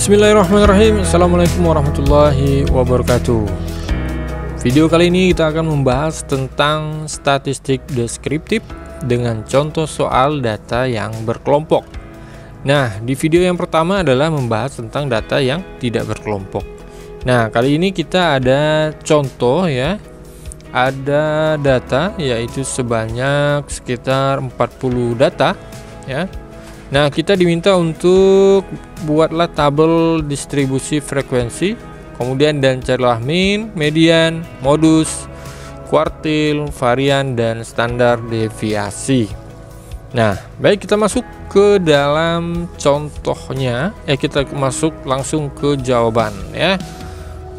Bismillahirrahmanirrahim. Assalamualaikum warahmatullahi wabarakatuh. Video kali ini kita akan membahas tentang statistik deskriptif dengan contoh soal data yang berkelompok. Nah, di video yang pertama adalah membahas tentang data yang tidak berkelompok. Nah, kali ini kita ada contoh ya. Ada data yaitu sebanyak sekitar 40 data ya. Nah, kita diminta untuk buatlah tabel distribusi frekuensi, kemudian dan carilah min, median, modus, kuartil, varian, dan standar deviasi. Nah, baik, kita masuk ke dalam contohnya. Kita masuk langsung ke jawaban ya.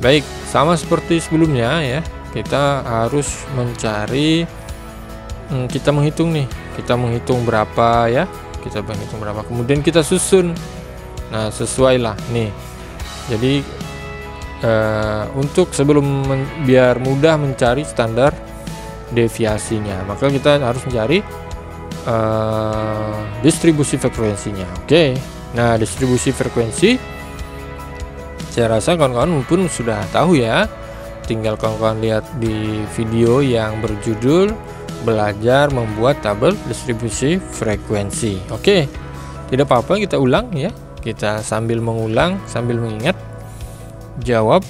Baik, sama seperti sebelumnya ya. Kita harus mencari, kita menghitung nih. Kita menghitung berapa ya. Kita menghitung berapa, kemudian kita susun. Nah, sesuai lah nih. Jadi untuk biar mudah mencari standar deviasinya, maka kita harus mencari distribusi frekuensinya. Oke. Nah, distribusi frekuensi saya rasa kawan-kawan pun sudah tahu ya. Tinggal kawan-kawan lihat di video yang berjudul belajar membuat tabel distribusi frekuensi. Oke, tidak apa-apa, kita ulang ya. Kita sambil mengulang, sambil mengingat, jawab.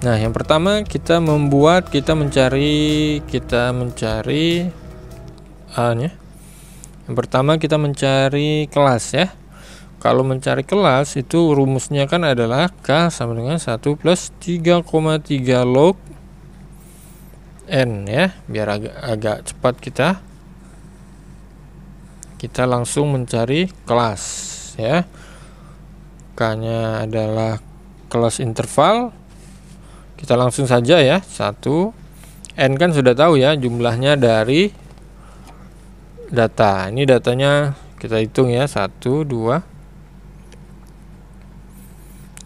Nah, yang pertama kita mencari yang pertama kita mencari kelas ya. Kalau mencari kelas itu rumusnya kan adalah K sama dengan 1 plus 3,3 log N ya. Biar agak cepat kita langsung mencari kelas ya. K-nya adalah kelas interval. Kita langsung saja ya. 1 N kan sudah tahu ya, jumlahnya dari data. Ini datanya kita hitung ya. 1 2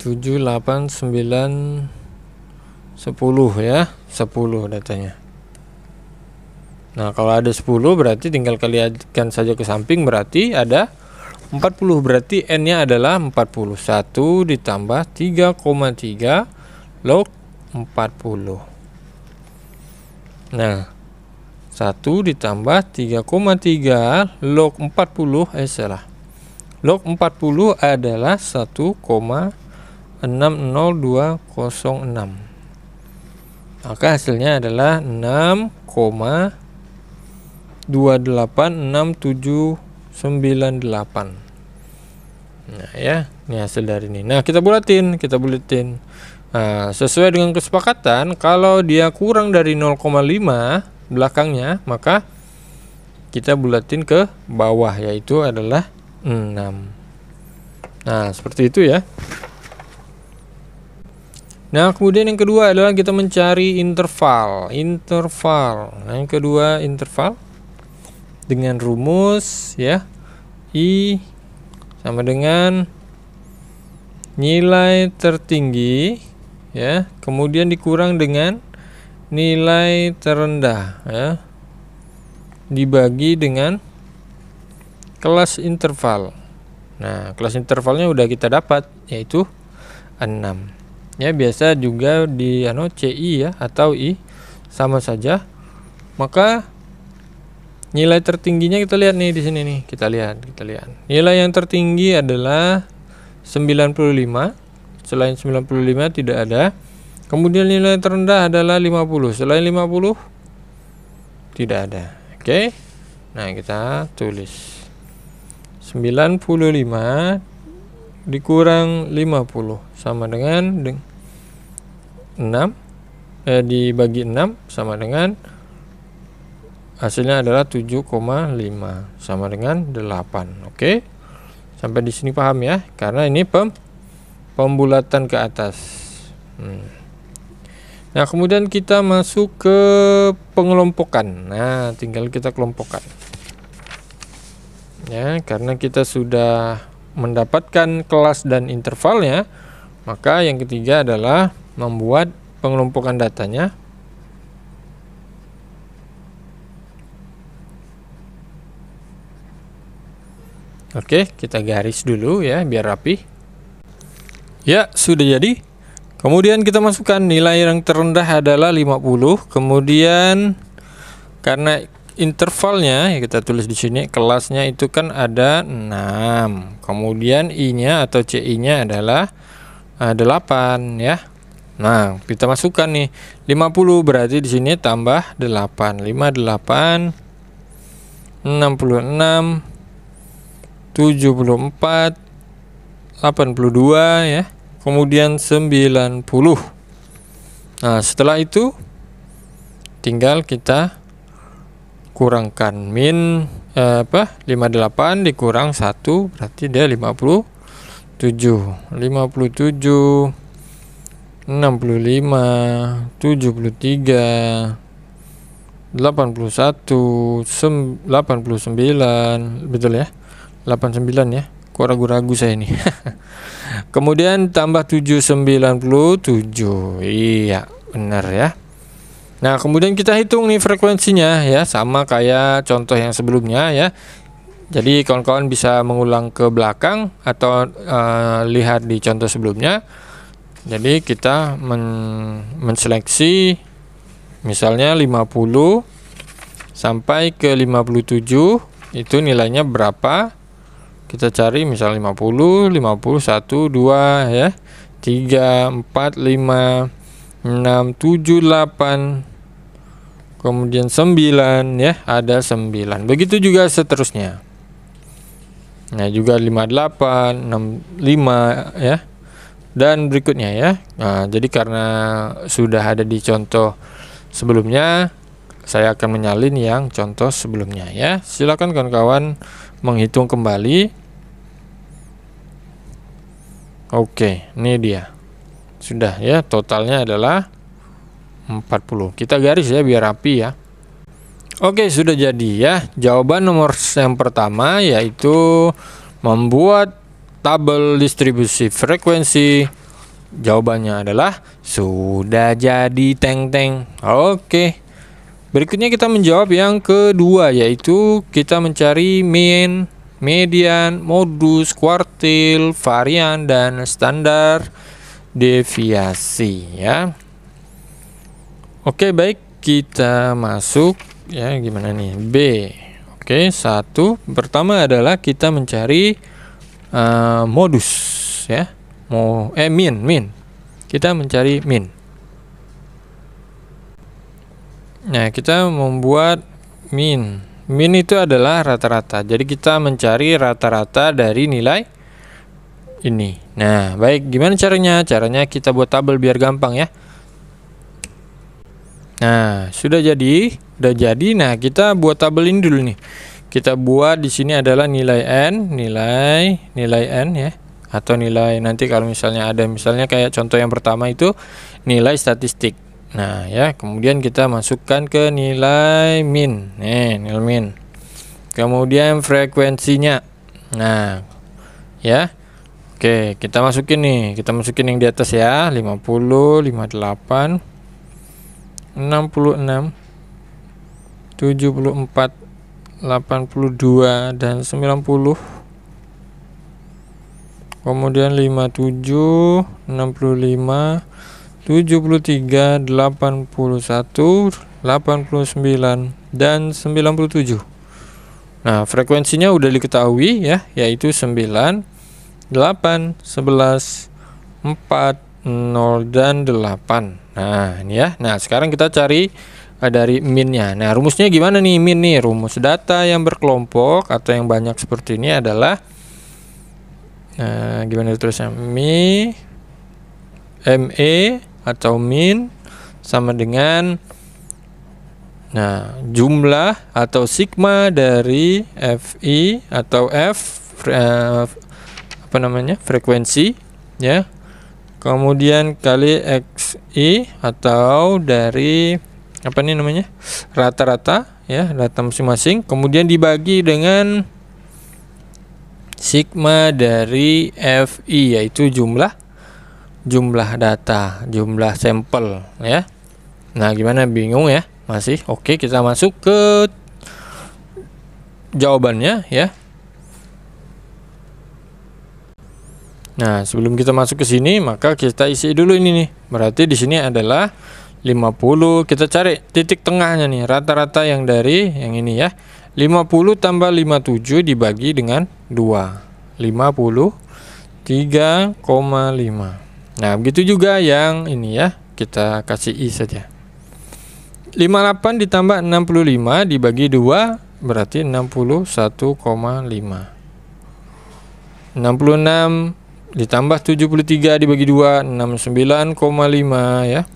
7 8 9 10 ya. 10 datanya. Nah, kalau ada 10 berarti tinggal kalikan saja ke samping, berarti ada 40. Berarti N-nya adalah 41 ditambah 3,3 log 40. Nah, 1 ditambah 3,3 log 40 log 40 adalah 1,60206. Maka hasilnya adalah 6,286798. Nah ya, ini hasil dari ini. Nah, kita buletin. Nah, sesuai dengan kesepakatan, kalau dia kurang dari 0,5 belakangnya, maka kita buletin ke bawah, yaitu adalah 6. Nah, seperti itu ya. Nah, kemudian yang kedua adalah kita mencari interval. Nah, yang kedua interval dengan rumus ya, I sama dengan nilai tertinggi ya, kemudian dikurang dengan nilai terendah ya, dibagi dengan kelas interval. Nah, kelas intervalnya udah kita dapat, yaitu 6. Ya, biasa juga di CI ya atau I sama saja. Maka nilai tertingginya kita lihat nih di sini nih. Kita lihat. Nilai yang tertinggi adalah 95. Selain 95 tidak ada. Kemudian nilai terendah adalah 50. Selain 50 tidak ada. Oke. Nah, kita tulis 95 dikurang 50 sama dengan 6 dibagi 6 sama dengan hasilnya adalah 7,5 sama dengan 8. Oke. Sampai di sini paham ya? Karena ini pembulatan ke atas. Nah, kemudian kita masuk ke pengelompokan. Nah, tinggal kita kelompokkan. Ya, karena kita sudah mendapatkan kelas dan intervalnya, maka yang ketiga adalah membuat pengelompokan datanya. Oke, kita garis dulu ya biar rapi. Ya, sudah jadi. Kemudian kita masukkan nilai yang terendah adalah 50. Kemudian karena intervalnya ya kita tulis di sini, kelasnya itu kan ada 6. Kemudian I-nya atau CI-nya adalah 8 ya. Nah, kita masukkan nih 50 berarti di sini tambah 8. 58 66 74 82 ya. Kemudian 90. Nah, setelah itu tinggal kita kurangkan min 58 dikurang 1 berarti dia 57. 57 65 73 81 89, betul ya, 89 ya, kok ragu-ragu saya ini. Kemudian tambah 797, iya benar ya. Nah, kemudian kita hitung nih frekuensinya ya, sama kayak contoh yang sebelumnya ya. Jadi kawan-kawan bisa mengulang ke belakang atau lihat di contoh sebelumnya. Jadi kita menseleksi misalnya 50 sampai ke 57, itu nilainya berapa? Kita cari misal 50, 51, 2 ya, 3, 4, 5, 6, 7, 8, kemudian 9 ya, ada 9. Begitu juga seterusnya. Nah, juga 58, 65 ya. Dan berikutnya ya. Nah, jadi karena sudah ada di contoh sebelumnya, saya akan menyalin yang contoh sebelumnya ya. Silakan kawan-kawan menghitung kembali. Oke, ini dia. Sudah ya, totalnya adalah 40. Kita garis ya biar rapi ya. Oke, sudah jadi ya. Jawaban nomor yang pertama yaitu membuat tabel distribusi frekuensi. Jawabannya adalah sudah jadi teng-teng. Oke. Berikutnya kita menjawab yang kedua, yaitu kita mencari mean, median, modus, kuartil, varian, dan standar deviasi ya. Oke, baik, kita masuk ya, gimana nih B. Oke, satu pertama adalah kita mencari modus ya, min. Kita mencari min. Nah, kita membuat min. Min itu adalah rata-rata. Jadi kita mencari rata-rata dari nilai ini. Nah, baik, gimana caranya? Caranya kita buat tabel biar gampang ya. Nah, sudah jadi. Nah, kita buat tabel ini dulu nih. Kita buat di sini adalah nilai n, nilai n ya. Atau nilai, nanti kalau misalnya ada, misalnya kayak contoh yang pertama itu nilai statistik. Nah ya, kemudian kita masukkan ke nilai min. Nilai min. Kemudian frekuensinya. Nah, ya. Oke, kita masukin nih. Kita masukin yang di atas ya, 50, 58, 66, 74, 82 dan 90. Kemudian 57, 65, 73, 81, 89 dan 97. Nah, frekuensinya udah diketahui ya, yaitu 9, 8, 11, 4, 0 dan 8. Nah, ini ya. Nah, sekarang kita cari dari minnya. Nah, rumusnya gimana nih min nih? Rumus data yang berkelompok atau yang banyak seperti ini adalah gimana tulisnya? ME atau min sama dengan jumlah atau sigma dari FI atau frekuensi ya, kemudian kali XI atau dari rata-rata ya, data masing-masing, kemudian dibagi dengan sigma dari FI yaitu jumlah data, jumlah sampel ya. Nah, gimana, bingung ya? Masih? Oke, kita masuk ke jawabannya ya. Nah, sebelum kita masuk ke sini, maka kita isi dulu ini nih. Berarti di sini adalah 50. Kita cari titik tengahnya nih, rata-rata yang dari yang ini ya. 50 tambah 57 dibagi dengan 2. 53,5. Nah, begitu juga yang ini ya. Kita kasih I saja. 58 ditambah 65 dibagi 2 berarti 61,5. 66 ditambah 73 dibagi 2 69,5 ya.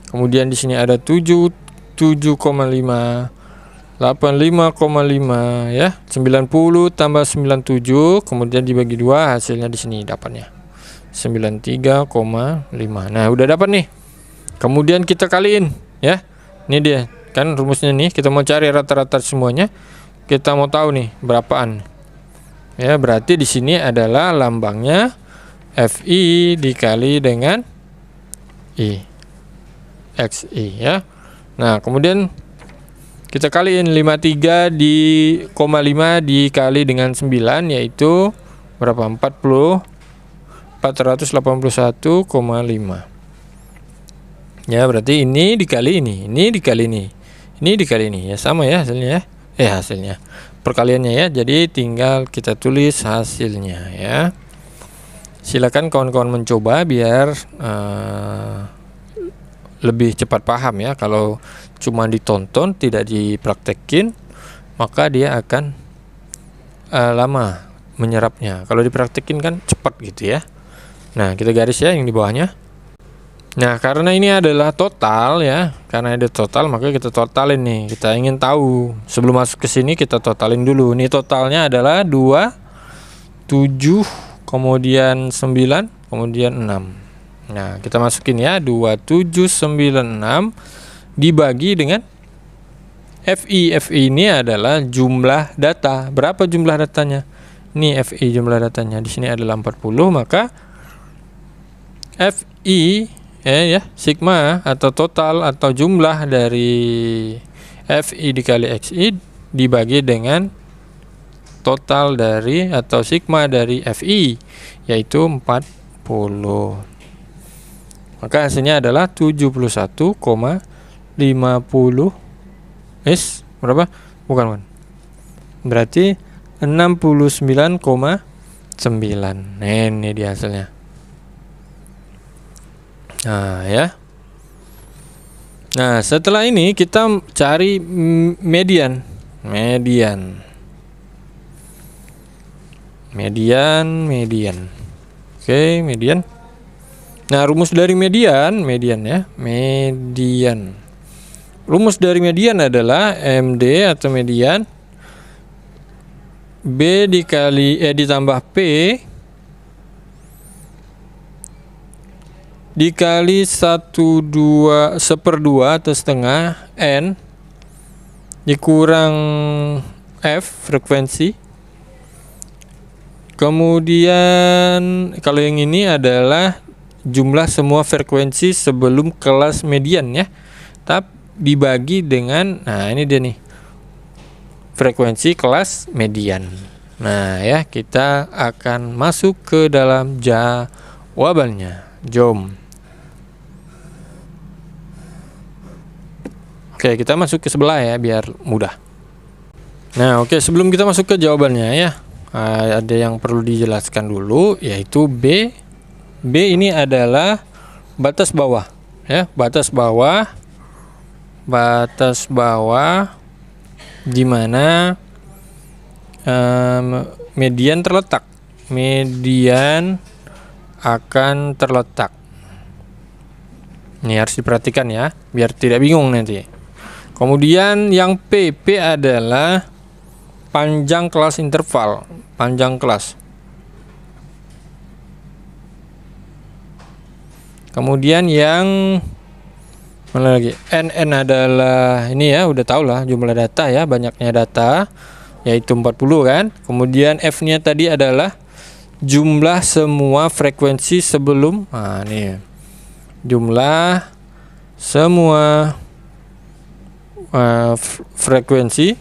Kemudian di sini ada 7,5, 85,5 ya. 90 tambah 97 kemudian dibagi 2 hasilnya di sini dapatnya 93,5. Nah, udah dapat nih. Kemudian kita kaliin ya. Ini dia kan rumusnya nih, kita mau cari rata-rata semuanya. Kita mau tahu nih berapaan. Ya, berarti di sini adalah lambangnya FI dikali dengan I XI ya. Nah, kemudian kita kaliin 53 di 5 dikali dengan 9 yaitu berapa? 481,5. Ya, berarti ini dikali ini dikali ini dikali ini ya, sama ya hasilnya ya. Hasilnya perkaliannya ya. Jadi tinggal kita tulis hasilnya ya. Silakan kawan-kawan mencoba biar lebih cepat paham ya. Kalau cuma ditonton tidak dipraktekin, maka dia akan lama menyerapnya. Kalau dipraktekin kan cepat gitu ya. Nah, kita garis ya yang di bawahnya. Nah, karena ini adalah total ya, karena ada total maka kita totalin nih. Kita ingin tahu sebelum masuk ke sini kita totalin dulu. Ini totalnya adalah 2, 7, kemudian 9, kemudian 6. Nah, kita masukin ya 2796 dibagi dengan FI. FI ini adalah jumlah data. Berapa jumlah datanya? Ini FI jumlah datanya. Di sini adalah 40, maka FI ya sigma atau total atau jumlah dari FI dikali XI dibagi dengan total dari atau sigma dari FI yaitu 40. Maka hasilnya adalah 71,50 berapa? Bukan. Berarti 69,9. Nah, ini dia hasilnya. Nah, ya. Nah, setelah ini kita cari median. Oke, median. Nah, rumus dari median ya. Rumus dari median adalah MD atau median B dikali ditambah P dikali 1/2 atau setengah N dikurang F frekuensi. Kemudian kalau yang ini adalah jumlah semua frekuensi sebelum kelas median ya. Tapi dibagi dengan, nah ini dia nih, frekuensi kelas median. Nah ya, kita akan masuk ke dalam jawabannya. Jom. Oke, kita masuk ke sebelah ya biar mudah. Nah, oke, sebelum kita masuk ke jawabannya ya, ada yang perlu dijelaskan dulu yaitu B. B ini adalah batas bawah ya, batas bawah di mana median terletak. Median akan terletak. Ini harus diperhatikan ya, biar tidak bingung nanti. Kemudian yang P adalah panjang kelas interval, panjang kelas. Kemudian yang mana lagi? NN adalah ini ya, udah tahu lah jumlah data ya, banyaknya data yaitu 40 kan. Kemudian F-nya tadi adalah jumlah semua frekuensi sebelum, nah ini jumlah semua frekuensi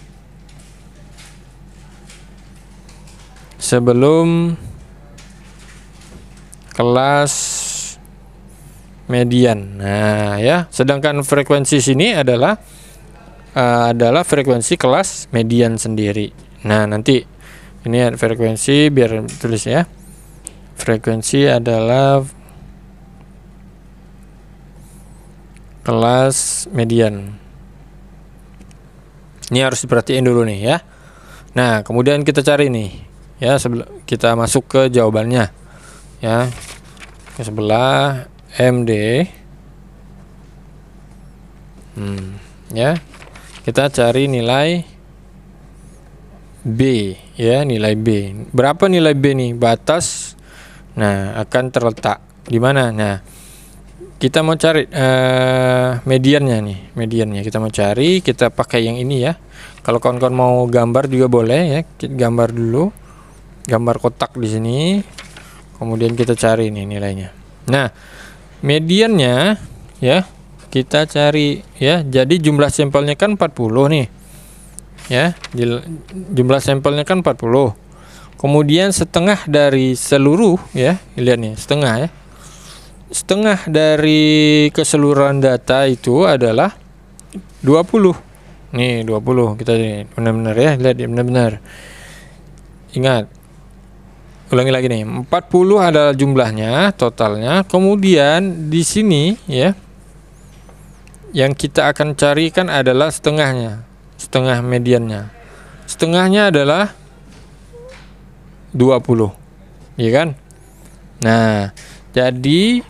sebelum kelas median. Nah, ya, sedangkan frekuensi sini adalah frekuensi kelas median sendiri. Nah, nanti ini ada frekuensi, biar tulis ya. Frekuensi adalah kelas median. Ini harus diperhatiin dulu nih ya. Nah, kemudian kita cari nih ya, kita masuk ke jawabannya ya. Ke sebelah MD. Ya. Kita cari nilai B ya, nilai B. Berapa nilai B nih? Batas. Nah, akan terletak di mana? Nah, kita mau cari mediannya nih, mediannya kita mau cari, kita pakai yang ini ya. Kalau kawan-kawan mau gambar juga boleh ya, kita gambar dulu, gambar kotak di sini, kemudian kita cari nih nilainya. Nah, mediannya ya kita cari ya. Jadi jumlah sampelnya kan 40 nih ya, jumlah sampelnya kan 40. Kemudian setengah dari seluruh ya, lihat nih, setengah ya. Setengah dari keseluruhan data itu adalah 20. Nih 20, kita benar-benar ya, lihat benar-benar. Ingat, ulangi lagi nih, 40 adalah jumlahnya, totalnya. Kemudian di sini ya, yang kita akan carikan adalah setengahnya, setengah mediannya. Setengahnya adalah 20, ya kan? Nah, jadi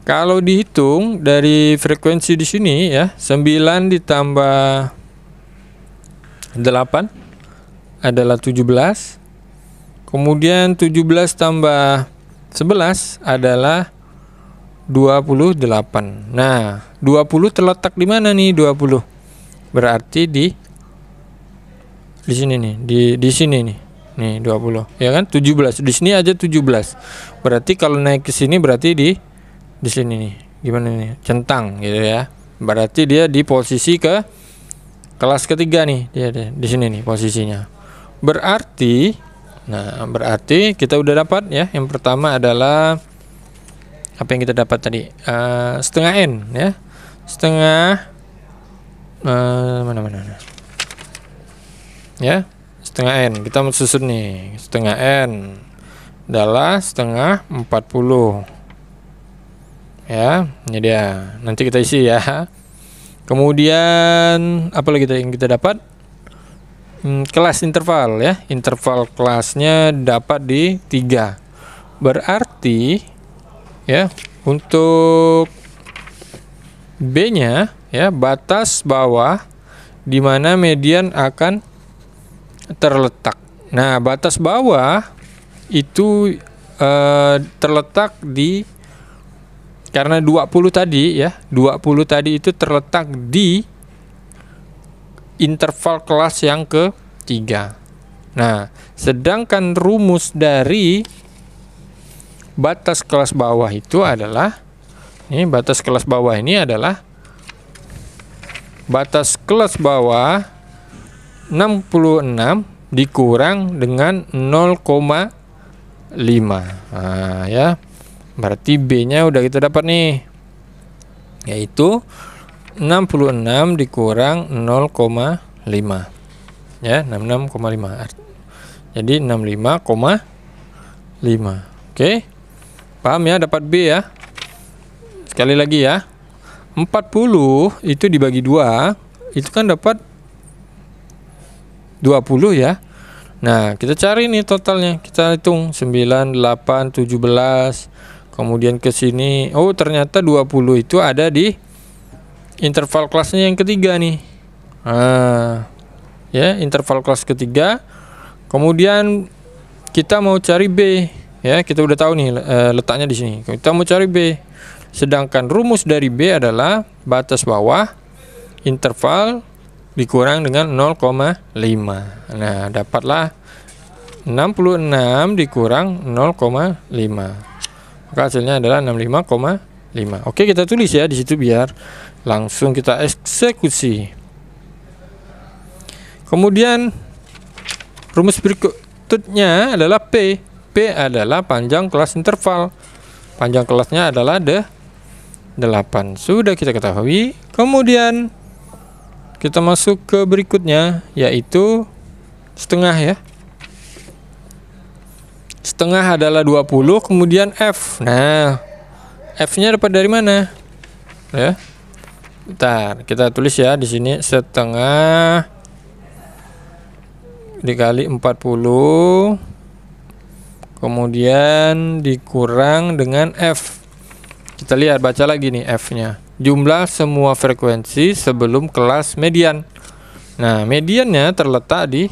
kalau dihitung dari frekuensi di sini ya, 9 ditambah 8 adalah 17. Kemudian 17 tambah 11 adalah 28. Nah, 20 terletak di mana nih 20? Berarti di sini nih, di sini nih. Nih 20, ya kan? 17. Di sini aja 17. Berarti kalau naik ke sini berarti di sini nih. Gimana nih? Centang gitu ya. Berarti dia di posisi ke kelas ketiga nih. Dia di sini nih posisinya. Berarti kita udah dapat ya. Yang pertama adalah apa yang kita dapat tadi? Setengah N ya. Setengah mana? Ya. Setengah N. Kita mau susun nih. Setengah N adalah setengah 40. Ya, ini dia. Nanti kita isi ya. Kemudian apa lagi yang kita dapat? Kelas interval ya. Interval kelasnya dapat di 3. Berarti ya, untuk B-nya ya, batas bawah di mana median akan terletak. Nah, batas bawah itu terletak di, karena 20 tadi ya, 20 tadi itu terletak di interval kelas yang ke-3. Nah, sedangkan rumus dari batas kelas bawah itu adalah, ini batas kelas bawah ini adalah batas kelas bawah 66 dikurang dengan 0,5. Nah, ya. Berarti B-nya udah kita dapat nih, yaitu 66 dikurang 0,5 ya, 66,5. Jadi 65,5. Oke, paham ya, dapat B ya. Sekali lagi ya, 40 itu dibagi 2 itu kan dapat 20 ya. Nah, kita cari nih totalnya, kita hitung 9, 8, 17. Kemudian ke sini, oh ternyata 20 itu ada di interval kelasnya yang ketiga nih. Ya, interval kelas ketiga. Kemudian kita mau cari B, ya kita udah tahu nih letaknya di sini. Kita mau cari B. Sedangkan rumus dari B adalah batas bawah interval dikurang dengan 0,5. Nah, dapatlah 66 dikurang 0,5. Maka hasilnya adalah 65,5. Oke, kita tulis ya di situ biar langsung kita eksekusi. Kemudian rumus berikutnya adalah P. P adalah panjang kelas interval. Panjang kelasnya adalah 8. Sudah kita ketahui. Kemudian kita masuk ke berikutnya, yaitu setengah ya. Setengah adalah 20, kemudian F. Nah, F-nya dapat dari mana? Ya. Bentar, kita tulis ya di sini, setengah dikali 40 kemudian dikurang dengan F. Kita lihat, baca lagi nih F-nya. Jumlah semua frekuensi sebelum kelas median. Nah, mediannya terletak di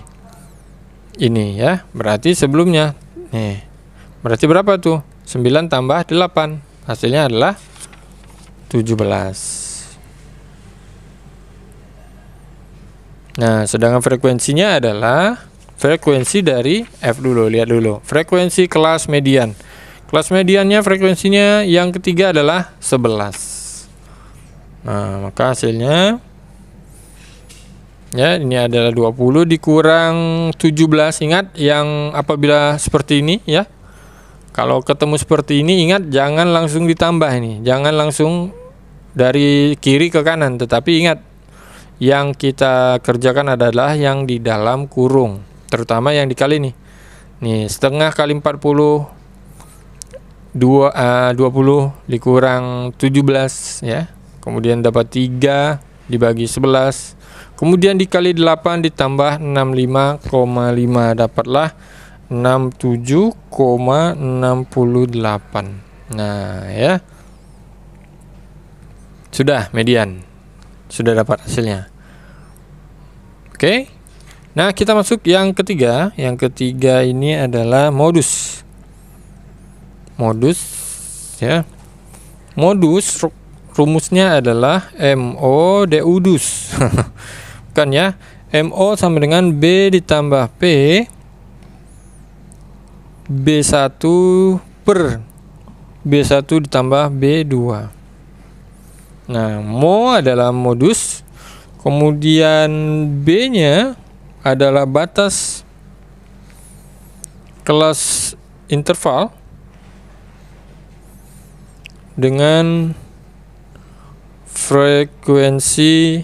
ini ya. Berarti sebelumnya. Nih. Berarti berapa tuh? 9 tambah 8. Hasilnya adalah 17. Nah, sedangkan frekuensinya adalah frekuensi dari F dulu. Lihat dulu. Frekuensi kelas median. Kelas mediannya frekuensinya yang ketiga adalah 11. Nah, maka hasilnya ya ini adalah 20 dikurang 17. Ingat yang apabila seperti ini ya. Kalau ketemu seperti ini, ingat jangan langsung ditambah ini. Jangan langsung dari kiri ke kanan, tetapi ingat yang kita kerjakan adalah yang di dalam kurung, terutama yang dikali nih. Nih, setengah kali 40 20 dikurang 17 ya. Kemudian dapat 3 dibagi 11. Kemudian dikali 8 ditambah 65,5 dapatlah 67,68. Nah, ya. Sudah median. Sudah dapat hasilnya. Oke. Nah, kita masuk yang ketiga. Yang ketiga ini adalah modus. Modus ya. Modus rumusnya adalah MO DU-dus. Bukan ya. MO sama dengan B ditambah P B1 per B1 ditambah B2. Nah, mo adalah modus, kemudian B-nya adalah batas kelas interval dengan frekuensi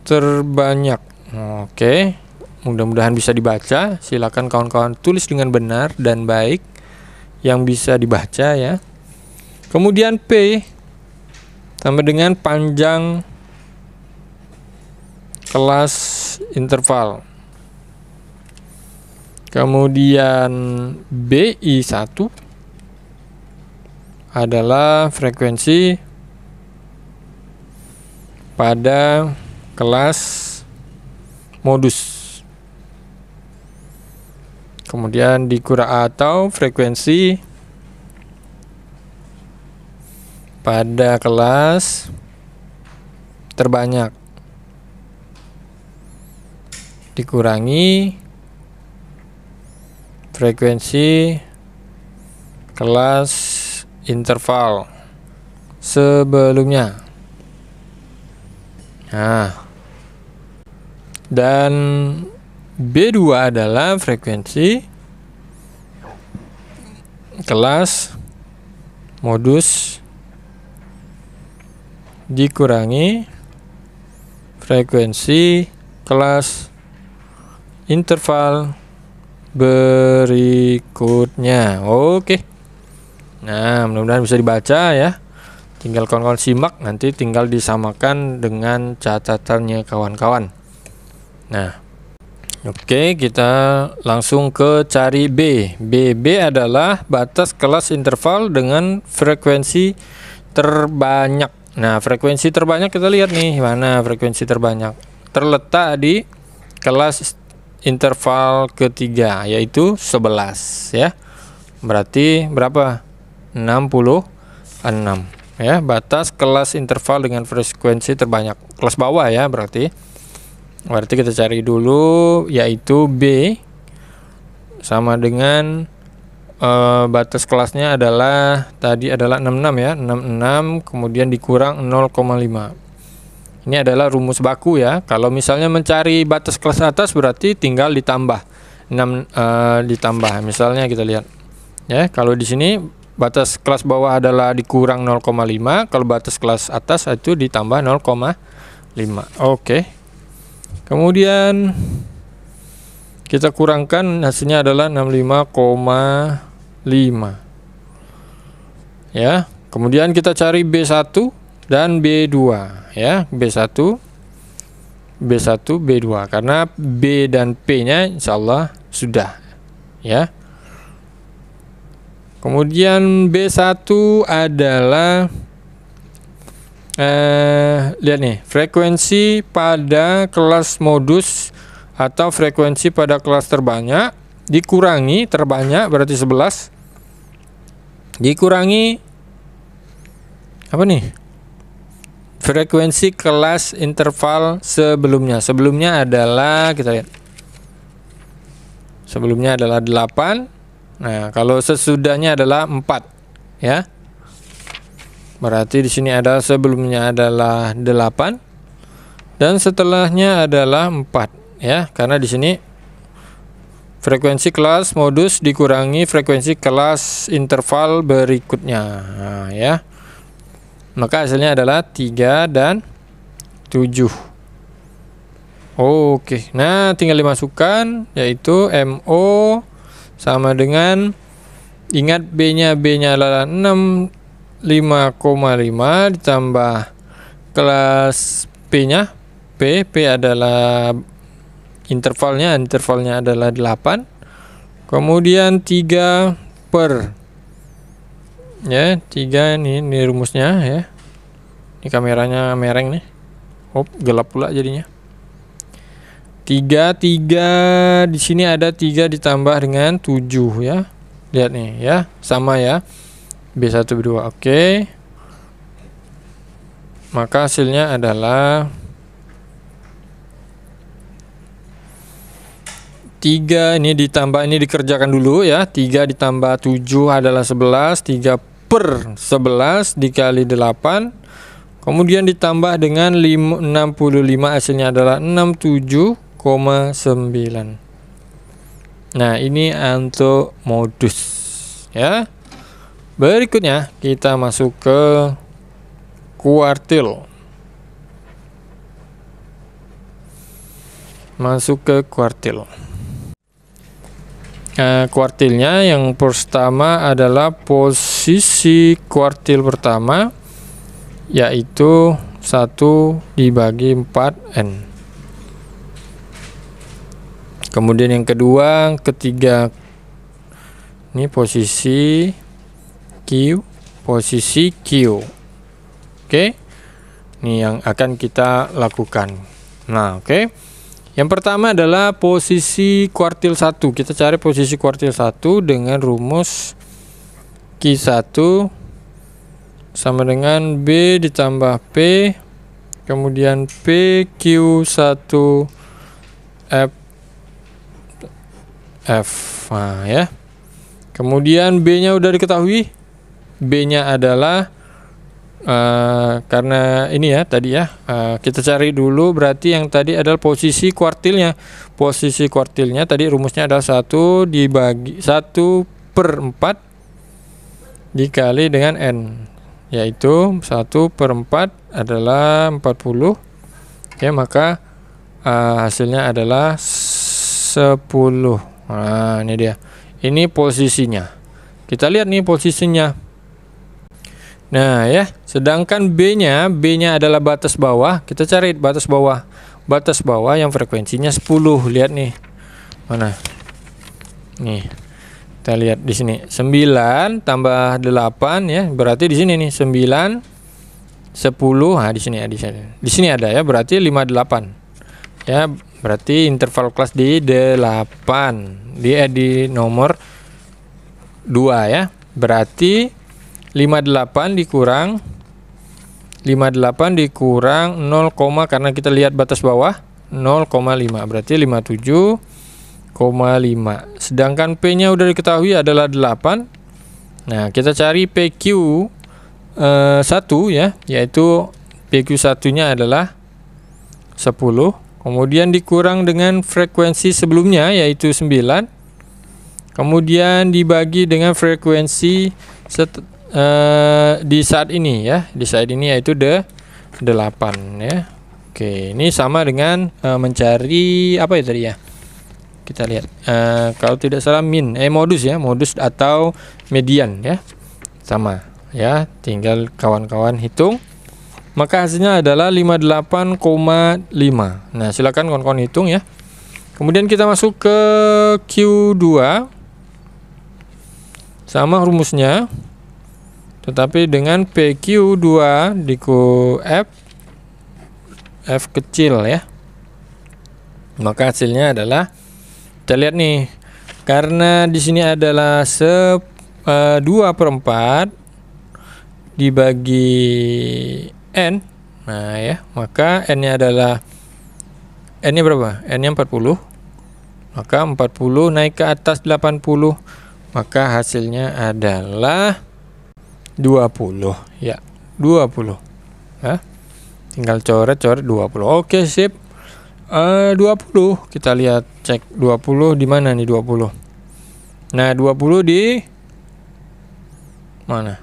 terbanyak. Oke, mudah-mudahan bisa dibaca. Silakan kawan-kawan tulis dengan benar dan baik yang bisa dibaca ya. Kemudian P sama dengan panjang kelas interval. Kemudian BI1 adalah frekuensi pada kelas modus. Kemudian dikurang atau frekuensi pada kelas terbanyak dikurangi frekuensi kelas interval sebelumnya. Nah, dan B2 adalah frekuensi kelas modus dikurangi frekuensi kelas interval berikutnya. Oke. Nah, mudah-mudahan bisa dibaca ya. Tinggal kawan-kawan simak, nanti tinggal disamakan dengan catatannya kawan-kawan. Nah, oke, kita langsung ke cari B. B adalah batas kelas interval dengan frekuensi terbanyak. Nah, frekuensi terbanyak kita lihat nih, mana frekuensi terbanyak. Terletak di kelas interval ketiga, yaitu 11 ya. Berarti berapa? 66 ya, batas kelas interval dengan frekuensi terbanyak. Kelas bawah ya berarti. Berarti kita cari dulu, yaitu B sama dengan batas kelasnya adalah tadi adalah 66 ya, 66 kemudian dikurang 0,5. Ini adalah rumus baku ya. Kalau misalnya mencari batas kelas atas berarti tinggal ditambah 6 ditambah. Misalnya kita lihat ya, kalau di sini batas kelas bawah adalah dikurang 0,5, kalau batas kelas atas itu ditambah 0,5. Oke. Kemudian kita kurangkan, hasilnya adalah 65,5. Ya. Kemudian kita cari B1 dan B2 ya. B1, B2 karena B dan P-nya insyaallah sudah ya. Kemudian B1 adalah lihat nih, frekuensi pada kelas modus atau frekuensi pada kelas terbanyak dikurangi terbanyak berarti 11 dikurangi apa nih? Frekuensi kelas interval sebelumnya. Sebelumnya adalah, kita lihat. Sebelumnya adalah 8. Nah, kalau sesudahnya adalah 4 ya. Berarti di sini ada sebelumnya adalah 8 dan setelahnya adalah 4 ya, karena di sini frekuensi kelas modus dikurangi frekuensi kelas interval berikutnya. Nah, ya. Maka hasilnya adalah 3 dan 7. Oke, nah tinggal dimasukkan, yaitu MO sama dengan, ingat B-nya adalah 65,5 ditambah kelas P-nya, P adalah intervalnya adalah 8. Kemudian 3 per ya, 3 ini rumusnya ya. Ini kameranya mereng nih. Gelap pula jadinya. 3 di sini ada 3 ditambah dengan 7 ya. Lihat nih ya, sama ya. B1 B2. Oke. Maka hasilnya adalah 3 ini ditambah, ini dikerjakan dulu ya. 3 ditambah 7 adalah 11. 3 per 11 dikali 8. Kemudian ditambah dengan 65, hasilnya adalah 67,9. Nah, ini untuk modus ya. Berikutnya kita masuk ke kuartil. Kuartilnya yang pertama adalah posisi kuartil pertama, yaitu 1 dibagi 4N. Kemudian yang kedua, ketiga, ini posisi Q. Oke. Ini yang akan kita lakukan. Nah, oke. Yang pertama adalah posisi kuartil 1. Kita cari posisi kuartil 1 dengan rumus Q1 sama dengan B ditambah P, kemudian PQ1 F. Nah, ya. Kemudian B-nya udah diketahui. B-nya adalah karena ini ya tadi ya, kita cari dulu, berarti yang tadi adalah posisi kuartilnya. Posisi kuartilnya tadi rumusnya adalah 1 dibagi 1 per 4 dikali dengan N, yaitu 1 per 4 adalah 40 ya, maka hasilnya adalah 10. Nah, ini dia, ini posisinya. Kita lihat nih posisinya. Nah ya, sedangkan B-nya adalah batas bawah. Kita cari batas bawah. Batas bawah yang frekuensinya 10. Lihat nih. Mana? Nih. Kita lihat di sini. 9 tambah 8 ya. Berarti di sini nih 9 10. Nah, di sini ya, di sini ada ya, berarti 58. Ya, berarti interval kelas di 8. Di nomor 2 ya. Berarti 58 dikurang 0, karena kita lihat batas bawah 0,5, berarti 57,5. Sedangkan P-nya udah diketahui adalah 8. Nah, kita cari PQ 1 ya, yaitu PQ1-nya adalah 10. Kemudian dikurang dengan frekuensi sebelumnya yaitu 9. Kemudian dibagi dengan frekuensi di saat ini ya, di saat ini yaitu 8 ya. Oke, ini sama dengan mencari apa ya tadi ya? Kita lihat. Kalau tidak salah modus ya, modus atau median ya. Sama ya, tinggal kawan-kawan hitung. Maka hasilnya adalah 58,5. Nah, silakan kawan-kawan hitung ya. Kemudian kita masuk ke Q2. Sama rumusnya. Tetapi dengan PQ2 diku F kecil ya. Maka hasilnya adalah, kita lihat nih, karena di sini adalah 2/4 dibagi N. Nah ya, maka N-nya adalah, N-nya berapa? N-nya 40. Maka 40 naik ke atas 80. Maka hasilnya adalah 20 ya, 20 ya. Tinggal coret-coret 20. Oke, sip. 20 kita lihat, cek 20 di mana nih 20. Nah, 20 di mana?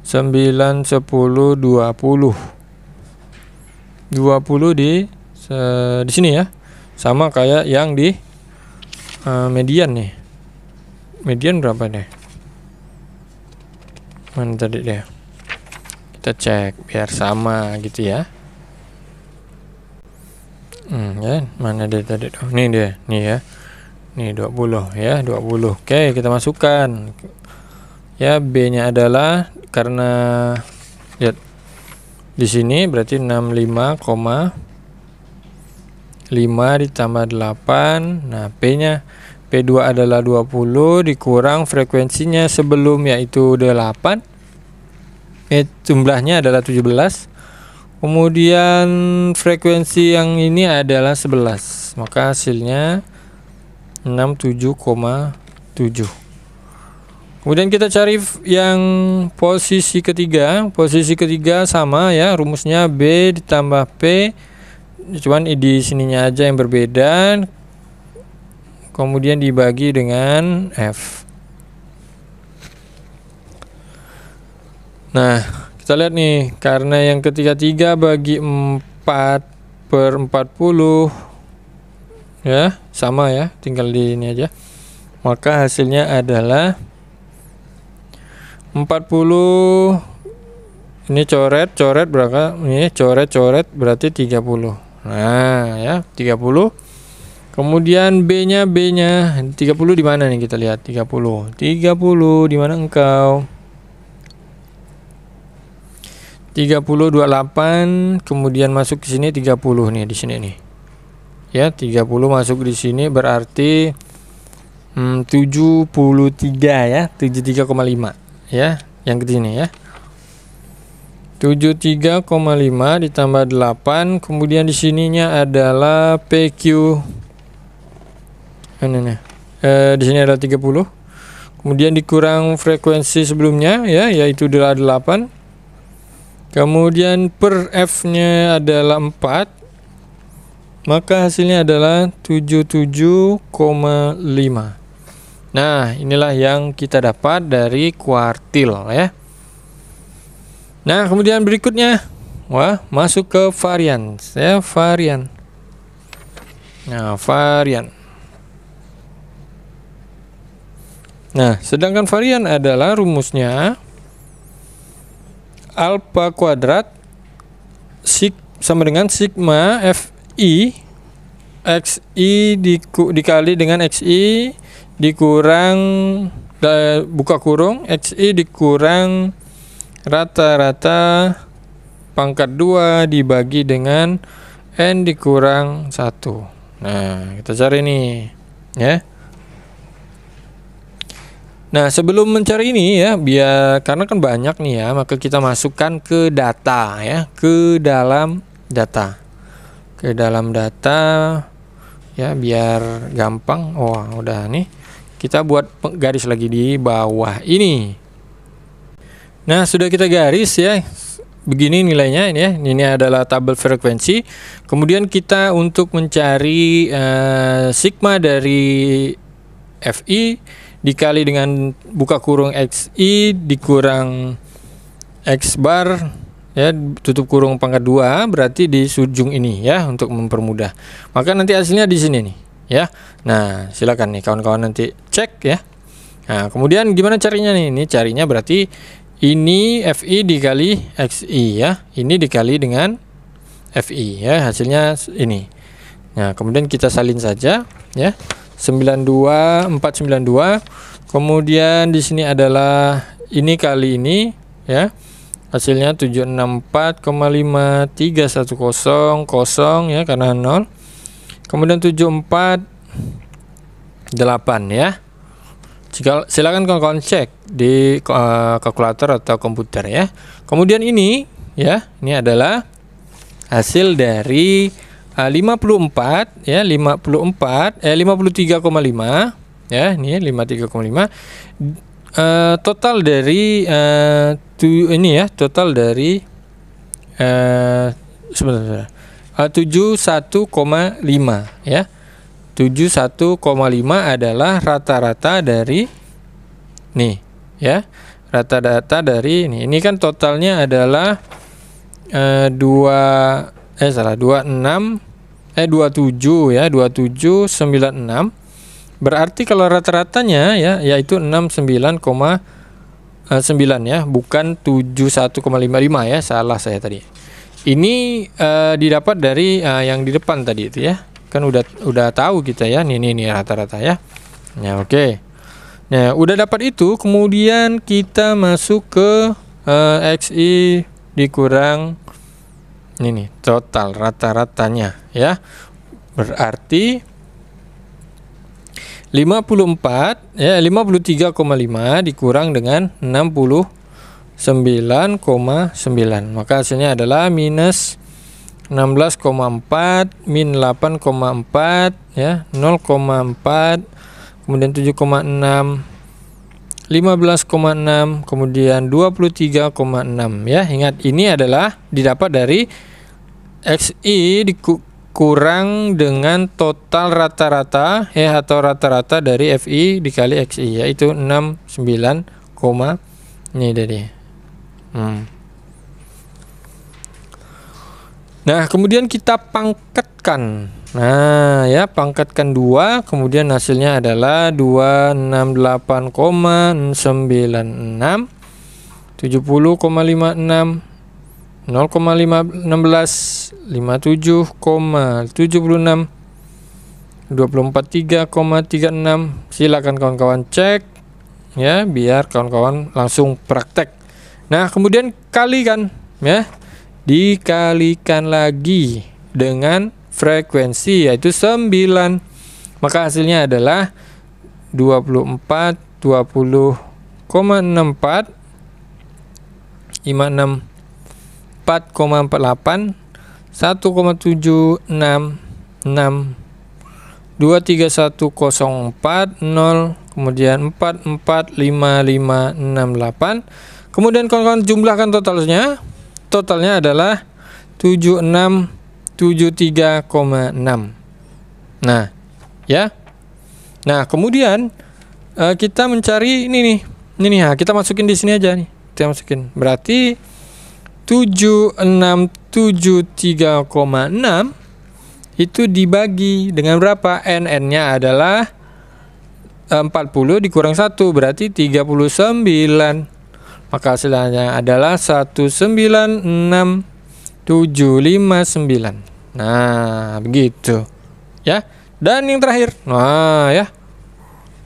9, 10, 20. 20 di sini ya. Sama kayak yang di median nih. Median berapa deh? Mana tadi deh? Kita cek biar sama gitu ya. Ya, mana dia tadi? Oh, ini dia, nih ya. Nih 20 ya, 20. Oke, kita masukkan. Ya, B-nya adalah, karena lihat di sini berarti 65,5 ditambah 8. Nah, P2 adalah 20 dikurang frekuensinya sebelum yaitu 8. Jumlahnya adalah 17. Kemudian frekuensi yang ini adalah 11. Maka hasilnya 67,7. Kemudian kita cari yang posisi ketiga. Posisi ketiga sama ya, rumusnya B ditambah P. Cuman di sininya aja yang berbeda. Kemudian dibagi dengan F. Nah, kita lihat nih, karena yang ketiga bagi 4/40 ya, sama ya, tinggal di ini aja. Maka hasilnya adalah 40. Ini coret berapa? Ini coret berarti 30. Nah, ya, 30. Kemudian B-nya 30 di mana nih, kita lihat 30 di mana engkau? 30 28, kemudian masuk ke sini 30 nih di sini nih. Ya, 30 masuk di sini berarti 73 ya, 73,5 ya, yang ke sini ya. 73,5 ditambah 8, kemudian di sininya adalah PQ. Di sini ada 30. Kemudian dikurang frekuensi sebelumnya ya, yaitu 8. Kemudian per F-nya adalah 4. Maka hasilnya adalah 77,5. Nah, inilah yang kita dapat dari kuartil ya. Nah, kemudian berikutnya, masuk ke varian ya, varian. Nah, varian. Nah, sedangkan varian adalah rumusnya alfa kuadrat sama dengan sigma FI XI dikali dengan XI dikurang buka kurung XI dikurang rata-rata pangkat 2 dibagi dengan N dikurang 1. Nah, kita cari nih ya. Nah, sebelum mencari ini ya, karena kan banyak nih ya, maka kita masukkan ke data ya, ke dalam data. Ke dalam data ya, biar gampang. Udah nih. Kita buat garis lagi di bawah ini. Nah, sudah kita garis ya. Begini nilainya ini ya. Ini adalah tabel frekuensi. Kemudian kita untuk mencari sigma dari FI dikali dengan buka kurung XI dikurang X bar ya, tutup kurung pangkat 2, berarti di ujung ini ya, untuk mempermudah. Maka nanti hasilnya di sini nih ya. Nah, silakan nih kawan-kawan nanti cek ya. Nah, kemudian gimana carinya nih? Ini carinya berarti ini FI dikali XI ya, ini dikali dengan FI ya, hasilnya ini. Nah, kemudian kita salin saja ya. 92492. Kemudian di sini adalah ini kali ini ya. Hasilnya 764,5310 ya, karena 0. Kemudian 748 ya. Silakan kawan-kawan cek di kalkulator atau komputer ya. Kemudian ini ya, ini adalah hasil dari 54 ya, 53,5 ya, ini 53,5. Total dari ini ya, total dari sebentar 71,5 ya. 71,5 adalah rata-rata dari nih ya, rata-rata dari ini. Ini kan totalnya adalah 27 ya, 2796. Berarti kalau rata-ratanya ya, yaitu 69,9 ya, bukan 71,55 ya, salah saya tadi. Ini didapat dari yang di depan tadi itu ya. Kan udah tahu kita ya, nih rata-rata ya. Ya, oke. Nah, udah dapat itu, kemudian kita masuk ke XI dikurang ini nih, total rata-ratanya ya. Berarti 54 ya, 53,5 dikurang dengan 69,9, maka hasilnya adalah minus 16,4 min 8,4 ya, 0,4, kemudian 7,6, 15,6, kemudian 23,6 ya. Ingat, ini adalah didapat dari XI dikurang dengan total rata-rata ya, atau rata-rata dari FI dikali XI, yaitu 69, ini tadi. Nah, kemudian kita pangkatkan. Nah, ya, pangkatkan 2, kemudian hasilnya adalah 268,96, 70,56, 0,16, 57,76, 243,36. Silakan kawan-kawan cek ya, biar kawan-kawan langsung praktek. Nah, kemudian kalikan ya. Dikalikan lagi dengan frekuensi, yaitu 9, maka hasilnya adalah 24, 20,64, 56, 4,48, 1,766, 231,040, kemudian 445568. Kemudian kawan-kawan jumlahkan totalnya. Totalnya adalah 7673,6. Nah, ya. Nah, kemudian kita mencari ini nih. Ini nih, kita masukin di sini aja nih. Kita masukin. Berarti 7673,6 itu dibagi dengan berapa? NN-nya adalah 40 dikurang 1, berarti 39. Maka hasilnya adalah 196,759. Nah, begitu ya. Dan yang terakhir, nah ya,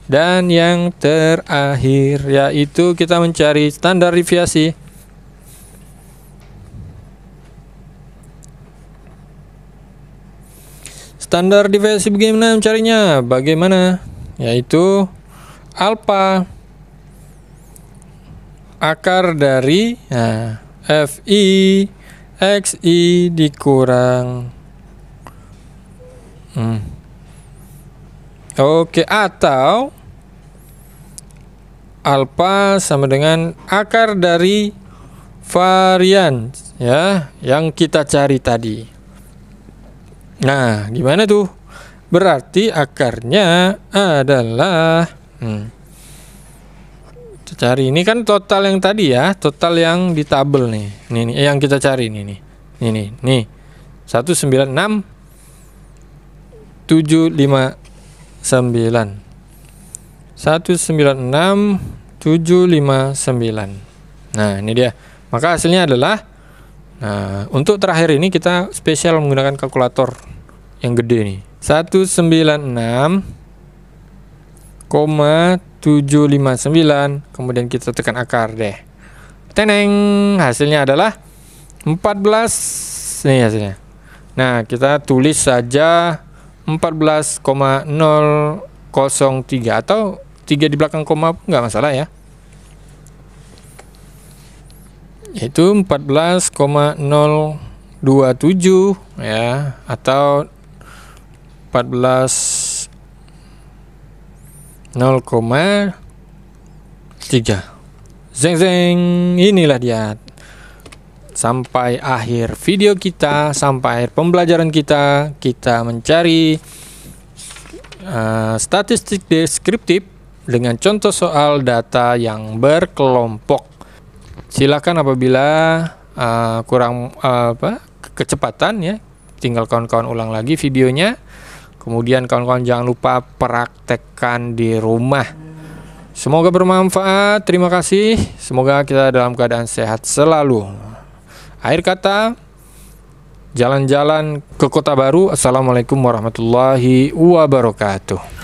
dan yang terakhir yaitu kita mencari standar deviasi. Standar deviasi bagaimana mencarinya? Bagaimana? Yaitu alfa akar dari FI XI dikurang oke, atau alfa sama dengan akar dari varian ya, yang kita cari tadi. Nah, gimana tuh? Berarti akarnya adalah Kita cari, ini kan total yang tadi ya, total yang di tabel nih. Ini yang kita cari nih. Nih. 196 759. 196 759. Nah, ini dia. Maka hasilnya adalah, nah, untuk terakhir ini kita spesial menggunakan kalkulator yang gede nih. 196,759, kemudian kita tekan akar deh. Teneng, hasilnya adalah 14. Nih hasilnya. Nah, kita tulis saja 14,003 atau 3 di belakang koma nggak masalah ya. Itu 14,027 ya, atau 14,0,3. Zeng, inilah dia. Sampai akhir video kita, sampai akhir pembelajaran kita mencari statistik deskriptif dengan contoh soal data yang berkelompok. Silakan apabila kurang kecepatan ya, tinggal kawan-kawan ulang lagi videonya. Kemudian kawan-kawan jangan lupa praktekkan di rumah. Semoga bermanfaat. Terima kasih. Semoga kita dalam keadaan sehat selalu. Akhir kata, jalan-jalan ke Kota Baru. Assalamualaikum warahmatullahi wabarakatuh.